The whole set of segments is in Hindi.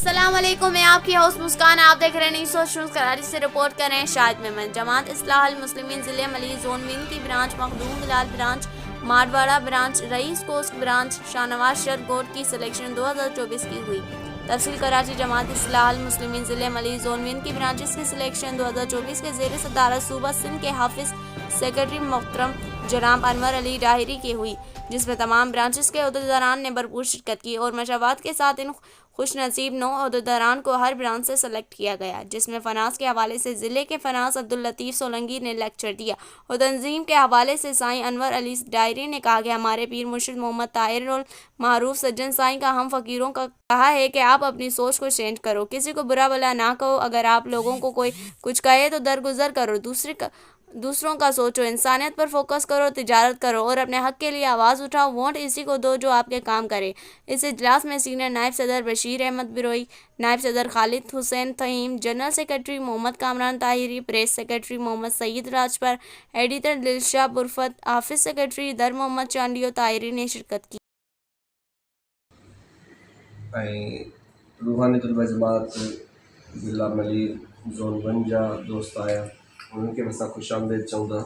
अस्सलाम वालेकुम, मैं आपकी होस्ट मुस्कान। आप देख रहे हैं न्यूज़ न्यूज़ कराची से रिपोर्ट कर रहे हैं शाहिद मेमन। जमात इस्लाहुल मुस्लिमीन ज़िले मली जोन विन की branch, Makhdoom Bilal branch, Marwara branch, रईस कोस्ट ब्रांच, शाहनवाज शरगोट की सिलेक्शन 2024 की हुई। तहसील कराची जमात इस्लाहुल मुस्लिमीन ज़िले मली जोन विन की ब्रांचेस की सिलेक्शन 2024 के ज़ेर सदारत सूबा सिंध के हाफिज सेक्रेटरी मोहतरम जनाब अनवर अली डाहिरी की हुई, जिसमें तमाम ब्रांचेस के अहदेदारान ने भरपूर शिरकत की और मशावत के साथ इन खुश नसीब 9 अहदेदारान को हर ब्रांच से सेलेक्ट किया गया, जिसमें फनास के हवाले से ज़िले के फनास अब्दुल लतीफ़ सोलंगी ने लेक्चर दिया और तंजीम के हवाले से साईं अनवर अली डायरी ने कहा कि हमारे पीर मुर्शिद मोहम्मद ताहिर मारूफ सज्जन साईं का हम फ़कीरों का कहा है कि आप अपनी सोच को चेंज करो, किसी को बुरा भला ना कहो। अगर आप लोगों को कोई कुछ कहे तो दरगुजर करो, दूसरों का सोचो, इंसानियत पर फोकस करो, तिजारत करो और अपने हक के लिए आवाज़ उठाओ। वोट इसी को दो जो आपके काम करे। इस इजलास में सीनियर नायब सदर बशीर अहमद बिरोई, नायब सदर Khalid Hussain Tahim, general secretary Mohammad Kamran Tahiri, press secretary Mohammad Saeed Rajpar, editor Dilshah Burfat, हाफिज सेक्रेटरी दर मोहम्मद चांडियो ताहिरी ने शिरकत की। रूहानी तलबा जमात ज़िला मली ज़ोन 1 जा दोस्त आया, उनके असां खुश आमदेद चवंदा।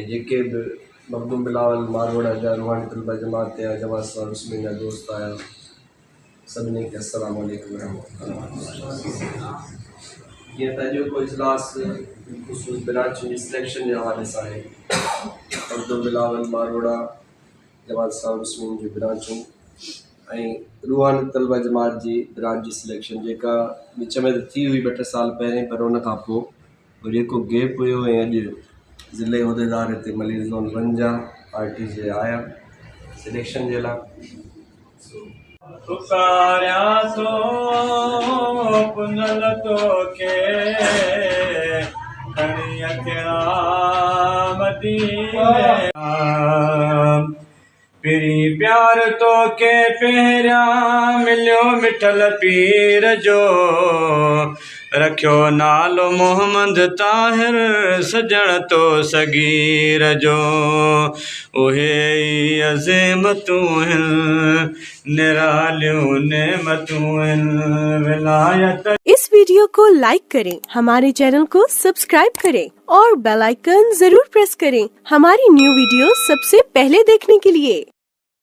जेके बि मखदूम बिलावल मारवाड़ा जा रूहानी तलबा जमात या जमात इस्लाहुल मुस्लिमीन जा दोस्त आया, सभिनी खे अस्सलामु अलैकुम रहमतुल्लाह। जीअं त अॼोको इजलास ख़ुसूस ब्रांच जी सिलेक्शन जे हवाले सां आहे। मखदूम बिलावल मारवाड़ा जमात इस्लाहुल मुस्लिमीन जी ब्रांचूं ऐं रूहानी तलबा जमात जी ब्रांच जी सिलेक्शन जेका विच में त थी हुई 2-3 साल पहिरें, पर उन खां पोइ जेको गैप हुयो ऐं अॼु ज़िले उहिदेदार हिते मली ज़ोन 1 जा पार्टी जे आया सिलेक्शन जे लाइ। पुकारिया तो पुनल तो के खणिया तेरा मदीने पिरी प्यार तो के पहिरिया मिलियो मिठल पीर जो, रखियो नालो मोहम्मद ताहिर सजण तो सगीर जो, उहे ई अज़ीमतूं आहिनि निरालियूं नेमतूं आहिनि विलायत। इस वीडियो को लाइक करें, हमारे चैनल को सब्सक्राइब करें और बेल आइकन जरूर प्रेस करें हमारी न्यू वीडियो सबसे पहले देखने के लिए।